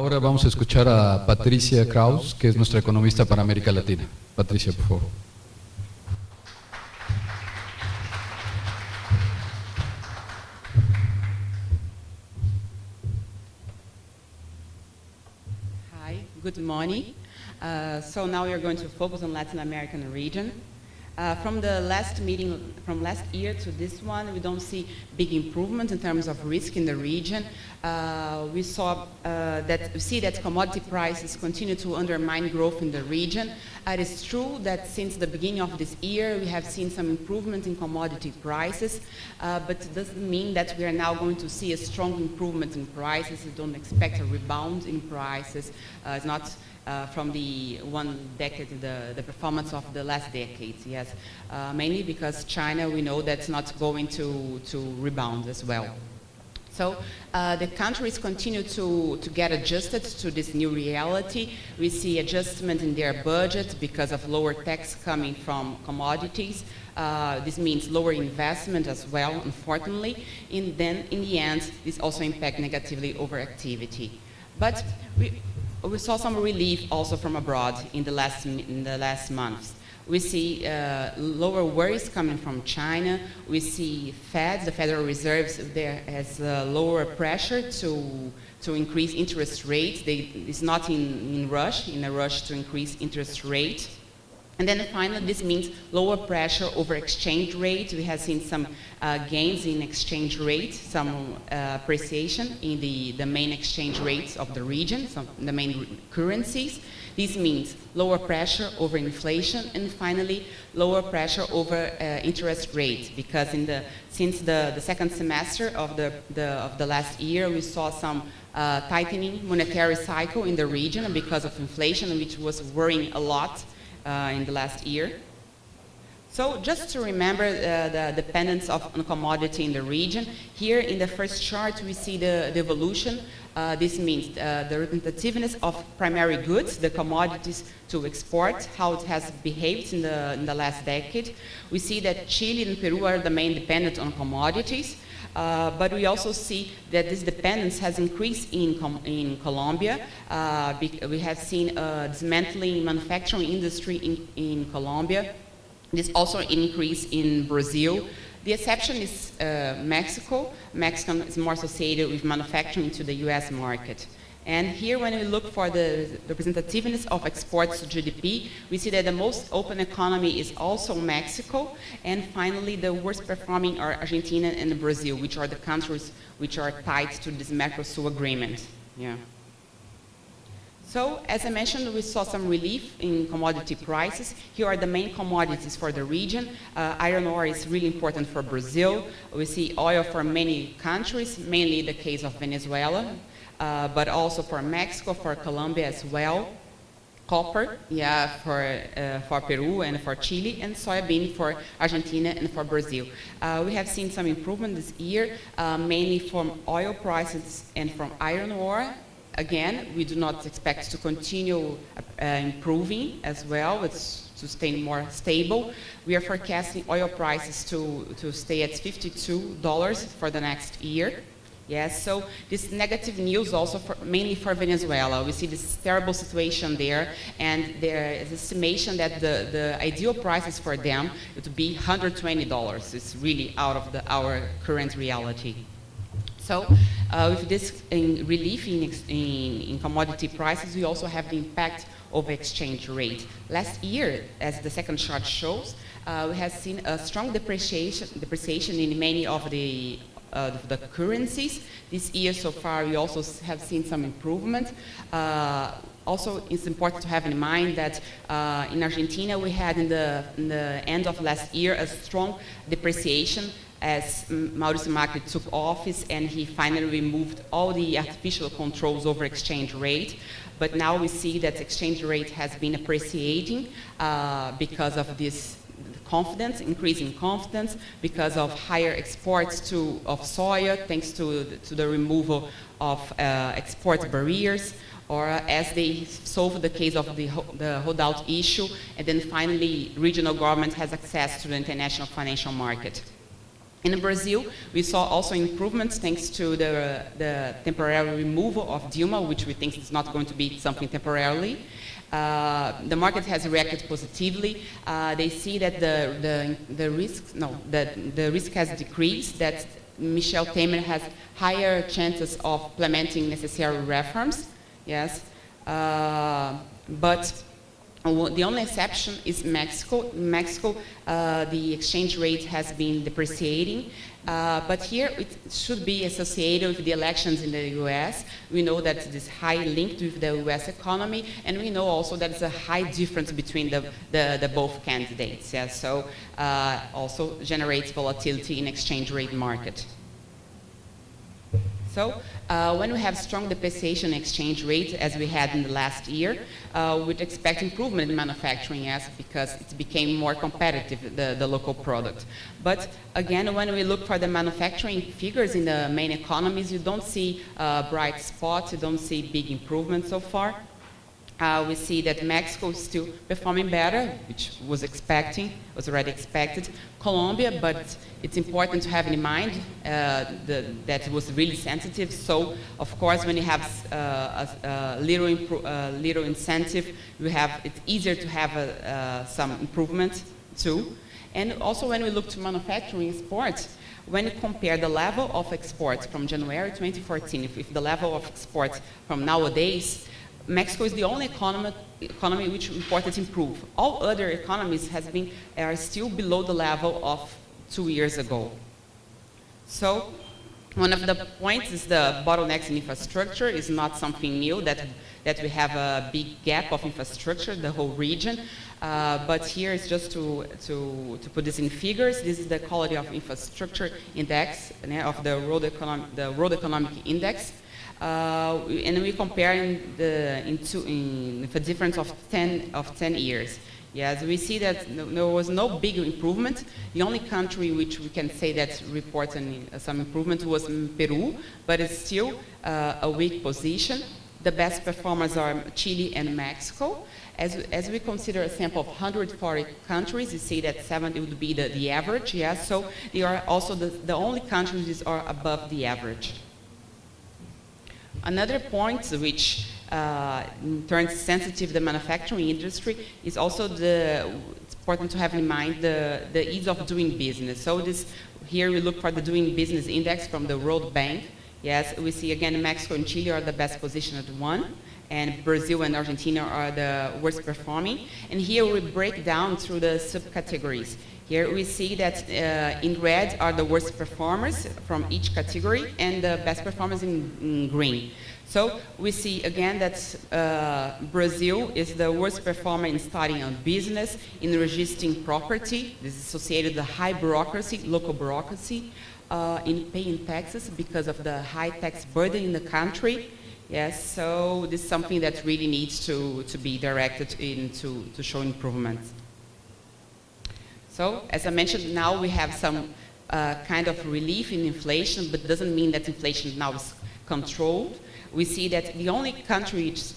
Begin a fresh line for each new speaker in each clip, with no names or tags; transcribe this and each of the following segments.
Ahora vamos a escuchar a Patricia Krause, que es nuestra economista para América Latina. Patricia, por favor.
Hi, good morning. So now we are going to focus on Latin American region. From the last meeting, from last year to this one, we don't see big improvement in terms of risk in the region. We see that commodity prices continue to undermine growth in the region. It is true that since the beginning of this year, we have seen some improvement in commodity prices, but it doesn't mean that we are now going to see a strong improvement in prices. We don't expect a rebound in prices. It's not from the one decade, the performance of the last decades, yes. Mainly because China, we know that's not going to rebound as well. So the countries continue to get adjusted to this new reality. We see adjustment in their budget because of lower tax coming from commodities. This means lower investment as well, unfortunately. And then in the end, this also impacts negatively over activity. But we saw some relief also from abroad in the last months. We see lower worries coming from China. We see Fed, the Federal Reserve, there has lower pressure to increase interest rates. It's not in a rush to increase interest rate. And then finally, this means lower pressure over exchange rate. We have seen some gains in exchange rate, some appreciation in the main exchange rates of the region, the main currencies. This means lower pressure over inflation, and finally, lower pressure over interest rate, because since the second semester of the last year, we saw some tightening monetary cycle in the region because of inflation, which was worrying a lot in the last year. So just to remember the dependence on commodity in the region, here in the first chart we see the evolution. This means the representativeness of primary goods, the commodities to export, how it has behaved in the last decade. We see that Chile and Peru are the main dependent on commodities. But we also see that this dependence has increased in Colombia. We have seen dismantling manufacturing industry in Colombia. There's also an increase in Brazil. The exception is Mexico. Mexico is more associated with manufacturing to the US market. And here, when we look for the representativeness of exports to GDP, we see that the most open economy is also Mexico. And finally, the worst performing are Argentina and Brazil, which are the countries which are tied to this Mercosur agreement. Yeah. So, as I mentioned, we saw some relief in commodity prices. Here are the main commodities for the region. Iron ore is really important for Brazil. We see oil for many countries, mainly the case of Venezuela. But also for Mexico, for Colombia as well. Copper, yeah, for Peru and for Chile, and soybean for Argentina and for Brazil. We have seen some improvement this year, mainly from oil prices and from iron ore. Again, we do not expect to continue improving as well. It's to stay more stable. We are forecasting oil prices to stay at $52 for the next year. Yes, so this negative news also mainly for Venezuela. We see this terrible situation there, and there is estimation that the ideal prices for them would be $120. It's really out of our current reality. So with this relief in commodity prices, we also have the impact of exchange rate. Last year, as the second chart shows, we have seen a strong depreciation in many of the currencies. This year so far, we also have seen some improvement. Also, it's important to have in mind that in Argentina, we had in the end of last year a strong depreciation as Mauricio Macri took office, and he finally removed all the artificial controls over exchange rate. But now we see that exchange rate has been appreciating because of this confidence, increasing confidence, because of higher exports of soya, thanks to the removal of export barriers, or as they solve the case of the holdout issue, and then finally regional government has access to the international financial market. In Brazil, we saw also improvements thanks to the temporary removal of Dilma, which we think is not going to be something temporarily. The market has reacted positively. They see that the risk has decreased, that Michel Temer has higher chances of implementing necessary reforms. Yes, but the only exception is Mexico. In Mexico, the exchange rate has been depreciating, but here it should be associated with the elections in the US. We know that it is high linked with the US economy, and we know also that there's a high difference between the both candidates. Yeah? So also generates volatility in exchange rate market. So when we have strong depreciation exchange rate, as we had in the last year, we'd expect improvement in manufacturing, yes, because it became more competitive, the local product. But again, when we look for the manufacturing figures in the main economies, you don't see bright spots, you don't see big improvements so far. We see that Mexico is still performing better, which was already expected. Colombia, but it's important to have in mind that it was really sensitive. So, of course, when you have a little incentive, it's easier to have some improvement too. And also, when we look to manufacturing exports, when you compare the level of exports from January 2014 with the level of exports from nowadays, Mexico is the only economy which reported improve. All other economies are still below the level of 2 years ago. So one of the points is the bottlenecks in infrastructure is not something new, that we have a big gap of infrastructure, the whole region. But here is just to put this in figures. This is the quality of infrastructure index of the World Economic Index. And we compare with a difference of 10 years. Yes, we see that there was no big improvement. The only country which we can say that reports some improvement was Peru, but it's still a weak position. The best performers are Chile and Mexico. As we consider a sample of 140 countries, you see that 70 would be the average. Yes, so they are also the only countries that are above the average. Another point which turns sensitive the manufacturing industry is also it's important to have in mind the ease of doing business. So here we look for the doing business index from the World Bank. Yes, we see again Mexico and Chile are the best positioned one, and Brazil and Argentina are the worst performing. And here we break down through the subcategories. Here we see that in red are the worst performers from each category and the best performers in green. So we see again that Brazil is the worst performer in starting a business, in registering property. This is associated with the high bureaucracy, local bureaucracy, in paying taxes because of the high tax burden in the country. Yes, so this is something that really needs to be directed into to show improvements. So, as I mentioned, now we have some kind of relief in inflation, but doesn't mean that inflation now is controlled. We see that the only country which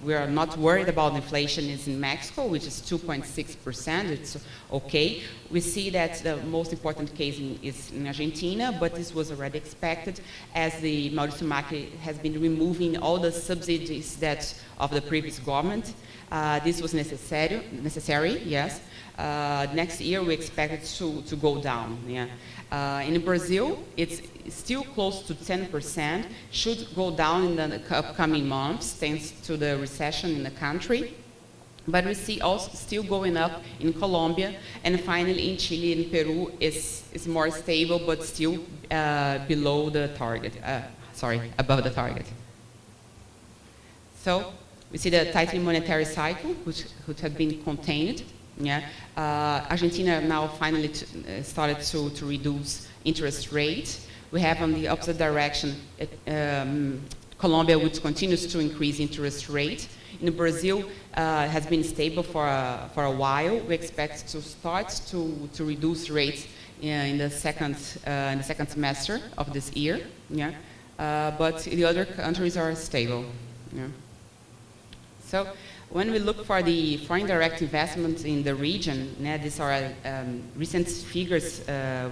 we are not worried about inflation is in Mexico, which is 2.6%. It's okay. We see that the most important case is in Argentina, but this was already expected, as the Mauricio Macri has been removing all the subsidies of the previous government. This was necessary, yes. Next year we expect it to go down. Yeah. In Brazil, it's still close to 10%, should go down in the upcoming months thanks to the recession in the country. But we see also still going up in Colombia, and finally in Chile and Peru is more stable, but still below the target. Above the target. So we see the tightening monetary cycle, which had been contained. Yeah. Argentina now finally started to reduce interest rates. We have on the opposite direction Colombia, which continues to increase interest rate. In Brazil, has been stable for a while. We expect to start to reduce rates in the second semester of this year. Yeah. But the other countries are stable. Yeah. So when we look for the foreign direct investments in the region, these are recent figures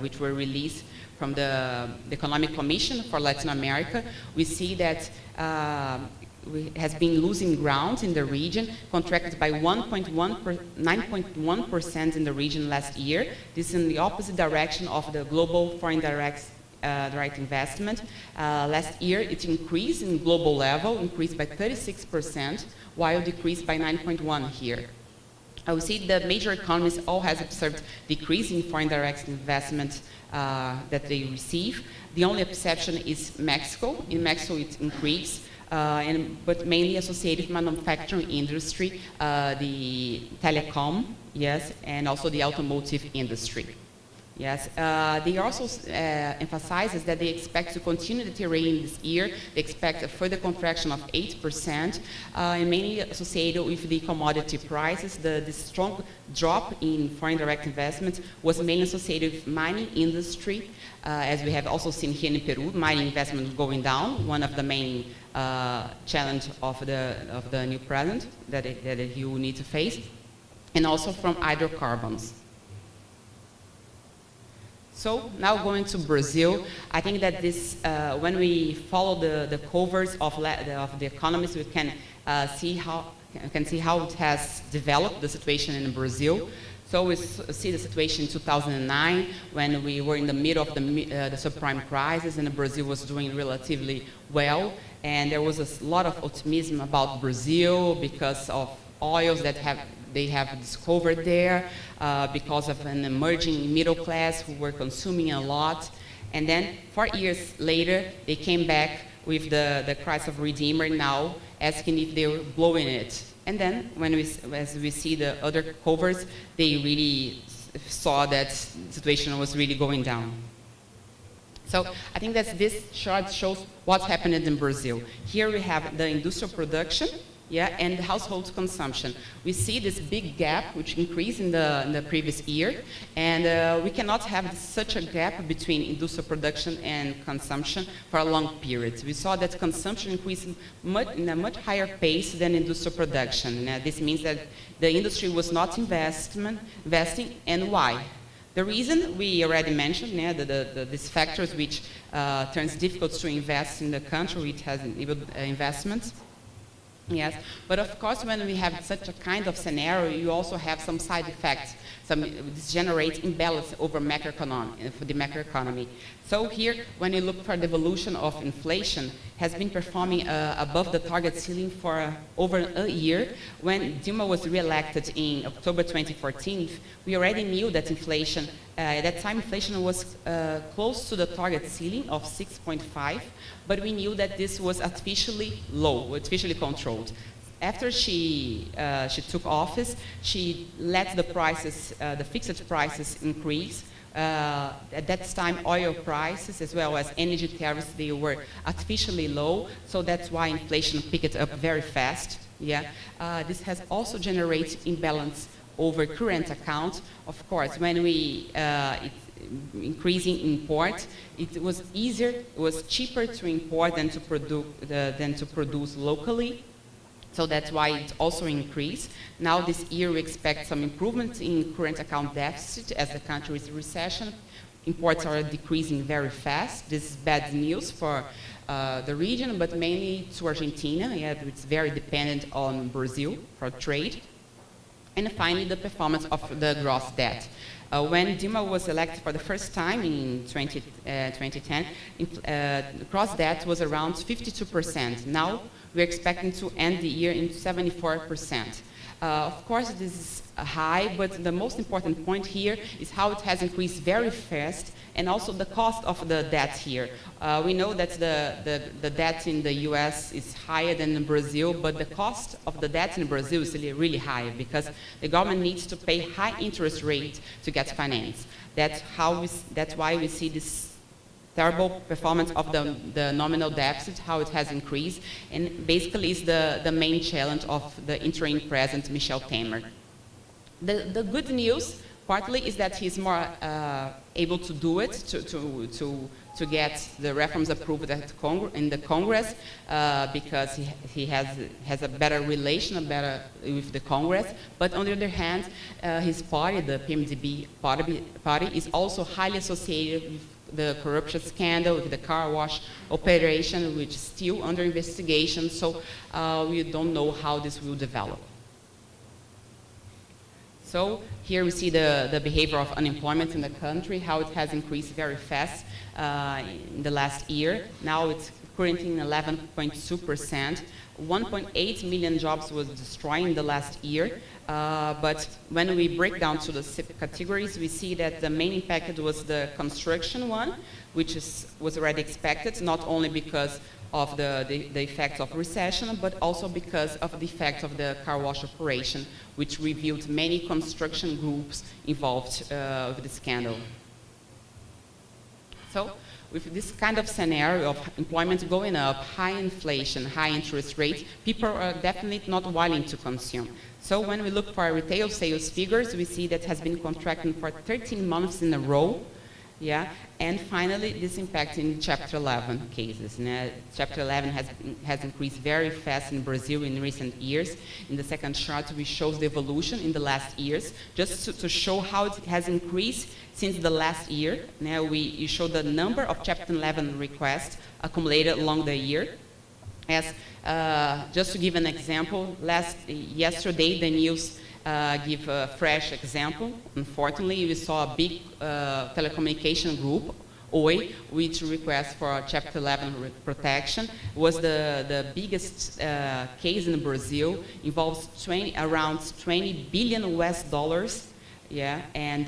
which were released from the Economic Commission for Latin America. We see that has been losing ground in the region, contracted by 9.1% in the region last year. This is in the opposite direction of the global foreign direct investment. Last year, it increased in global level, increased by 36%, while decreased by 9.1% here. I would say the major economies all has observed decrease in foreign direct investment that they receive. The only exception is Mexico. In Mexico, it increased, but mainly associated with manufacturing industry, the telecom, yes, and also the automotive industry. Yes, they also emphasizes that they expect to continue deteriorating this year. They expect a further contraction of 8%, and mainly associated with the commodity prices. The strong drop in foreign direct investments was mainly associated with mining industry, as we have also seen here in Peru, mining investment going down, one of the main challenge of the new president that you need to face, and also from hydrocarbons. So now going to Brazil, I think that this, when we follow the covers of the economies, we can see how it has developed, the situation in Brazil. So we see the situation in 2009 when we were in the middle of the subprime crisis and Brazil was doing relatively well, and there was a lot of optimism about Brazil because of oils that they have discovered there, because of an emerging middle class who were consuming a lot. And then 4 years later, they came back with the crisis of Redeemer now, asking if they were blowing it. And then as we see the other covers, they really saw that the situation was really going down. So I think that this chart shows what's happening in Brazil. Here we have the industrial production, and household consumption. We see this big gap which increased in the previous year, and we cannot have such a gap between industrial production and consumption for a long period. We saw that consumption increased in a much higher pace than industrial production. This means that the industry was not investing, and why? The reason we already mentioned, these factors which turns difficult to invest in the country, which has enabled investments. Yes, but of course, when we have such a kind of scenario, you also have some side effects. This generates imbalance over for the macroeconomy. So here, when you look for the evolution of inflation, has been performing above the target ceiling for over a year. When Dilma was re-elected in October 2014, we already knew that inflation, at that time inflation was close to the target ceiling of 6.5, but we knew that this was artificially low, artificially controlled. After she took office, she let the prices, the fixed prices increase. At that time, oil prices as well as energy tariffs, they were artificially low, so that's why inflation picked up very fast. This has also generated imbalance over current accounts. Of course, when we increasing import, it was easier, it was cheaper to import than to produce locally. So that's why it also increased. Now this year we expect some improvements in current account deficit as the country is in recession. Imports are decreasing very fast. This is bad news for the region, but mainly to Argentina. It's very dependent on Brazil for trade. And finally, the performance of the gross debt. When Dilma was elected for the first time in 2010, gross debt was around 52%. Now we're expecting to end the year in 74%. Of course, this is high, but the most important point here is how it has increased very fast, and also the cost of the debt here. We know that the debt in the US is higher than in Brazil, but the cost of the debt in Brazil is really high because the government needs to pay high interest rate to get finance. That's why we see this terrible performance of the nominal deficit, how it has increased, and basically is the main challenge of the interim president, Michel Temer. The good news partly is that he's more able to do it, to get the reforms approved at in the Congress, because he has a better relation, with the Congress. But on the other hand, his party, the PMDB party, is also highly associated with the corruption scandal, with the car wash operation, which is still under investigation. So we don't know how this will develop. So here we see the behavior of unemployment in the country, how it has increased very fast in the last year. Now it's currently 11.2%. 1.8 million jobs was destroyed in the last year. But when we break down to the categories, we see that the main impact was the construction one, which was already expected, not only because of the effects of recession, but also because of the effect of the car wash operation, which revealed many construction groups involved with the scandal. So, with this kind of scenario of employment going up, high inflation, high interest rates, people are definitely not willing to consume. So when we look for our retail sales figures, we see that has been contracting for 13 months in a row. Yeah, and finally, this impact in Chapter 11 cases. Chapter 11 has increased very fast in Brazil in recent years. In the second chart, we show the evolution in the last years, just to show how it has increased since the last year. Now we show the number of Chapter 11 requests accumulated along the year. As just to give an example, yesterday the news give a fresh example. Unfortunately, we saw a big telecommunication group, Oi, which request for Chapter 11 protection. Was the biggest case in Brazil, involves around 20 billion US dollars. Yeah, and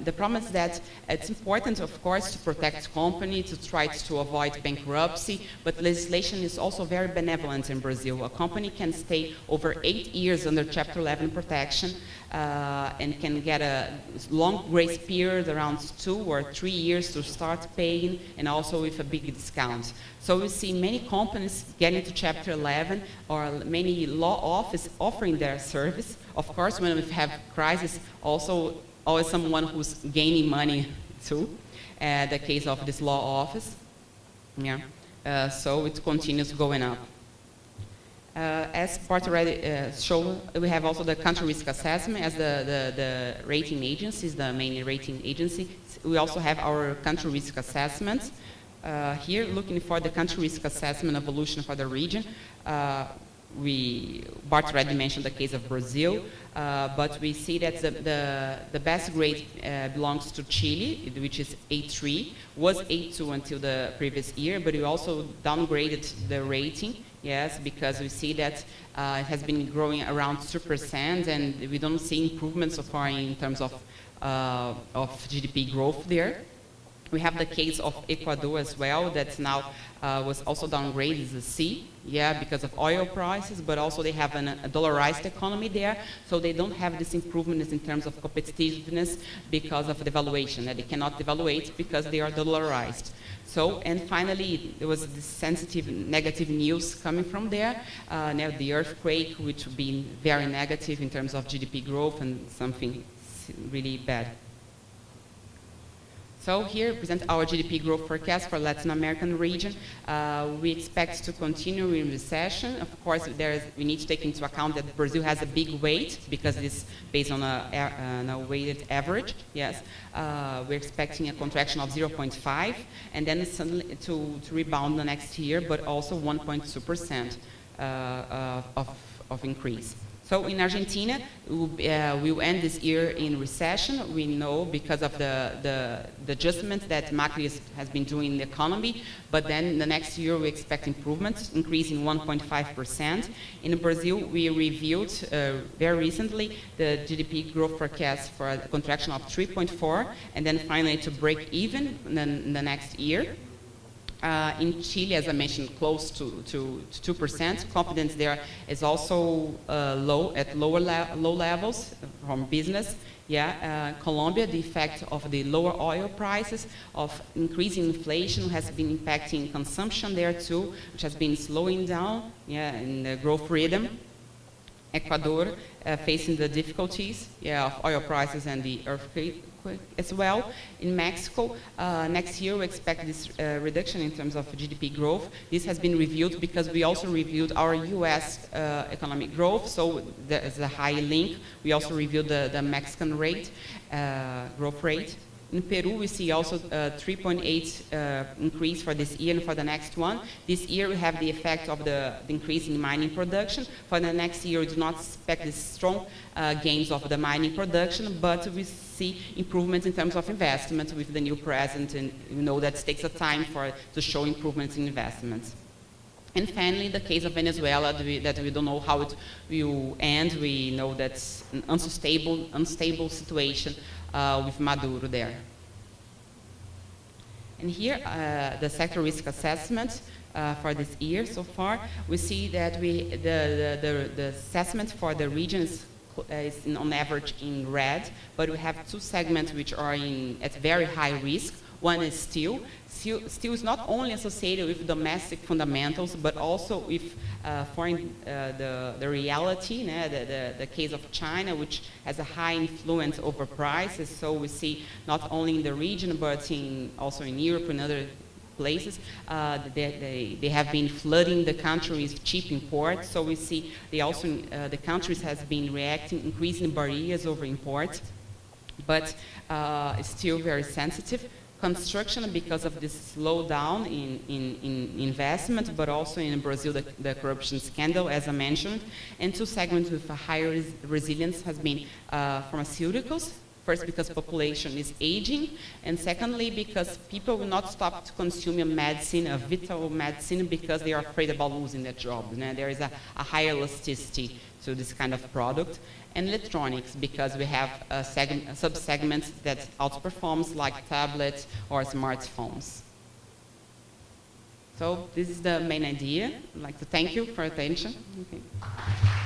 the problem is that it's important, of course, to protect company, to try to avoid bankruptcy, but legislation is also very benevolent in Brazil. A company can stay over 8 years under Chapter 11 protection and can get a long grace period, around 2 or 3 years to start paying, and also with a big discount. So we see many companies getting to Chapter 11, or many law offices offering their service. Of course, when we have crisis, also always someone who's gaining money too. The case of this law office, yeah. So it continues going up. As part already showed, we have also the country risk assessment as the rating agencies, the main rating agency. We also have our country risk assessments. Here, looking for the country risk assessment evolution for the region. Bart already mentioned the case of Brazil, but we see that the best grade belongs to Chile, which is A3, was A2 until the previous year, but we also downgraded the rating, yes, because we see that it has been growing around 2%, and we don't see improvements so far in terms of GDP growth there. We have the case of Ecuador as well, that now was also downgraded as a C, yeah, because of oil prices, but also they have a dollarized economy there, so they don't have this improvement in terms of competitiveness because of devaluation, that they cannot devaluate because they are dollarized. So, and finally, there was this sensitive negative news coming from there. Now the earthquake, which would be very negative in terms of GDP growth and something really bad. So here we present our GDP growth forecast for Latin American region. We expect to continue in recession. Of course, we need to take into account that Brazil has a big weight because it's based on a weighted average. Yes, we're expecting a contraction of 0.5, and then suddenly to rebound the next year, but also 1.2% of increase. So in Argentina, we will end this year in recession. We know because of the adjustment that Macri has been doing in the economy, but then the next year we expect improvements, increasing 1.5%. In Brazil, we reviewed very recently the GDP growth forecast for a contraction of 3.4, and then finally to break even in the next year. In Chile, as I mentioned, close to 2%. Confidence there is also low at low levels from business. Yeah, Colombia, the effect of the lower oil prices, of increasing inflation has been impacting consumption there too, which has been slowing down, yeah, in the growth rhythm. Ecuador facing the difficulties of oil prices and the earthquake as well. In Mexico, next year we expect this reduction in terms of GDP growth. This has been reviewed because we also reviewed our US economic growth, so there is a high link. We also reviewed the Mexican rate, growth rate. In Peru, we see also a 3.8 increase for this year and for the next one. This year, we have the effect of the increase in mining production. For the next year, we do not expect the strong gains of the mining production, but we see improvements in terms of investment with the new president, and you know that it takes a time to show improvements in investments. And finally, the case of Venezuela, that we don't know how it will end. We know that's an unstable situation with Maduro there. And here, the sector risk assessment for this year so far, we see that the assessment for the region is on average in red, but we have two segments which are at very high risk. One is steel. Steel is not only associated with domestic fundamentals, but also with foreign, the reality, the case of China, which has a high influence over prices. So we see not only in the region, but also in Europe and other places, they have been flooding the country with cheap imports. So we see the countries has been reacting, increasing barriers over imports, but it's still very sensitive. Construction, because of this slowdown in investment, but also in Brazil, the corruption scandal, as I mentioned. And two segments with a higher resilience has been pharmaceuticals. First, because population is aging, and secondly, because people will not stop to consume a medicine, a vital medicine, because they are afraid about losing their job. There is a higher elasticity to this kind of product. And electronics, because we have sub-segments that outperforms, like tablets or smartphones. So this is the main idea. I'd like to thank you for your attention. Okay.